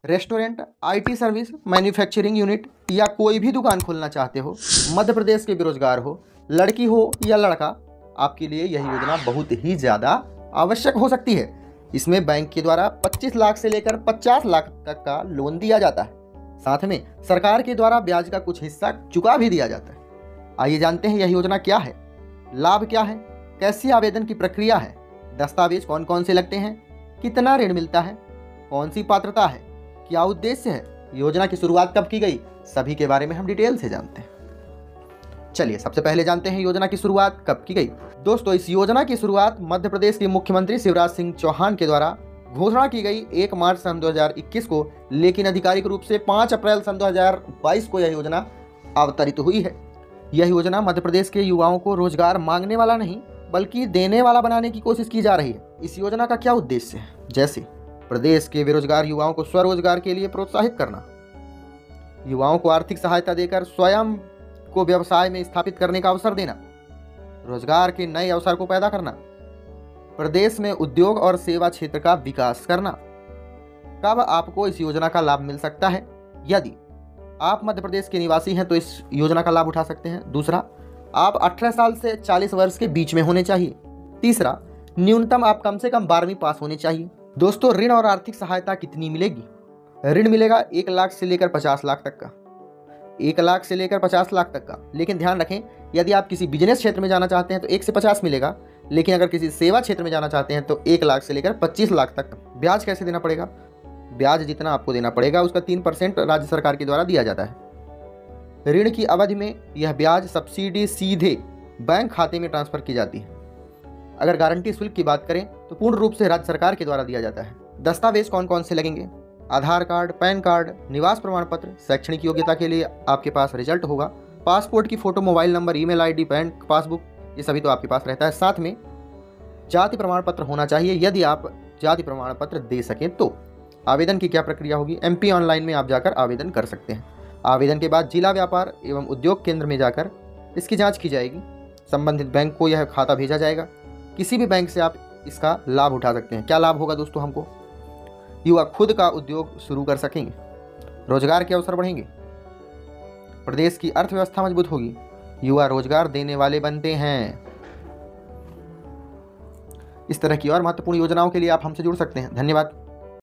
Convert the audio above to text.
Restaurant, IT service, manufacturing unit या कोई भी दुकान खोलना चाहते हो, मध्य प्रदेश के बेरोजगार हो, लड़की हो या लड़का, आपके लिए यह योजना बहुत ही ज़्यादा आवश्यक हो सकती है। इसमें बैंक के द्वारा 25 लाख से लेकर 50 लाख तक का लोन दिया जाता है। साथ में सरकार के द्वारा ब्याज का कुछ हिस्सा चुका भी दिया जाता है। आइए जानते हैं यह योजना क्या है, लाभ क्या है, कैसी आवेदन की प्रक्रिया है, दस्तावेज कौन कौन से लगते हैं, कितना ऋण मिलता है, कौन सी पात्रता है, क्या उद्देश्य है, योजना की शुरुआत कब की गई, सभी के बारे में हम डिटेल से जानते हैं। चलिए सबसे पहले जानते हैं योजना की शुरुआत कब की गई। दोस्तों, इस योजना की शुरुआत मध्य प्रदेश के मुख्यमंत्री शिवराज सिंह चौहान के द्वारा घोषणा की गई 1 मार्च सन 2021 को, लेकिन आधिकारिक रूप से 5 अप्रैल सन 2022 को यह योजना अवतरित हुई है। यह योजना मध्य प्रदेश के युवाओं को रोजगार मांगने वाला नहीं बल्कि देने वाला बनाने की कोशिश की जा रही है। इस योजना का क्या उद्देश्य है, जैसे प्रदेश के बेरोजगार युवाओं को स्वरोजगार के लिए प्रोत्साहित करना, युवाओं को आर्थिक सहायता देकर स्वयं को व्यवसाय में स्थापित करने का अवसर देना, रोजगार के नए अवसर को पैदा करना, प्रदेश में उद्योग और सेवा क्षेत्र का विकास करना। कब आपको इस योजना का लाभ मिल सकता है? यदि आप मध्य प्रदेश के निवासी हैं तो इस योजना का लाभ उठा सकते हैं। दूसरा, आप 18 साल से 40 वर्ष के बीच में होने चाहिए। तीसरा, न्यूनतम आप कम से कम 12वीं पास होने चाहिए। दोस्तों, ऋण और आर्थिक सहायता कितनी मिलेगी? ऋण मिलेगा 1 लाख से लेकर 50 लाख तक का, 1 लाख से लेकर 50 लाख तक का। लेकिन ध्यान रखें, यदि आप किसी बिजनेस क्षेत्र में जाना चाहते हैं तो 1 से 50 मिलेगा, लेकिन अगर किसी सेवा क्षेत्र में जाना चाहते हैं तो 1 लाख से लेकर 25 लाख तक। ब्याज कैसे देना पड़ेगा? ब्याज जितना आपको देना पड़ेगा उसका 3% राज्य सरकार के द्वारा दिया जाता है। ऋण की अवधि में यह ब्याज सब्सिडी सीधे बैंक खाते में ट्रांसफर की जाती है। अगर गारंटी शुल्क की बात करें तो पूर्ण रूप से राज्य सरकार के द्वारा दिया जाता है। दस्तावेज कौन कौन से लगेंगे? आधार कार्ड, पैन कार्ड, निवास प्रमाण पत्र, शैक्षणिक योग्यता के लिए आपके पास रिजल्ट होगा, पासपोर्ट की photo, mobile number, email ID, bank passbook, ये सभी तो आपके पास रहता है। साथ में जाति प्रमाण पत्र होना चाहिए, यदि आप जाति प्रमाण पत्र दे सकें तो। आवेदन की क्या प्रक्रिया होगी? MP ऑनलाइन में आप जाकर आवेदन कर सकते हैं। आवेदन के बाद जिला व्यापार एवं उद्योग केंद्र में जाकर इसकी जाँच की जाएगी। संबंधित बैंक को यह खाता भेजा जाएगा। किसी भी बैंक से आप इसका लाभ उठा सकते हैं। क्या लाभ होगा दोस्तों हमको? युवा खुद का उद्योग शुरू कर सकेंगे, रोजगार के अवसर बढ़ेंगे, प्रदेश की अर्थव्यवस्था मजबूत होगी, युवा रोजगार देने वाले बनते हैं। इस तरह की और महत्वपूर्ण योजनाओं के लिए आप हमसे जुड़ सकते हैं। धन्यवाद।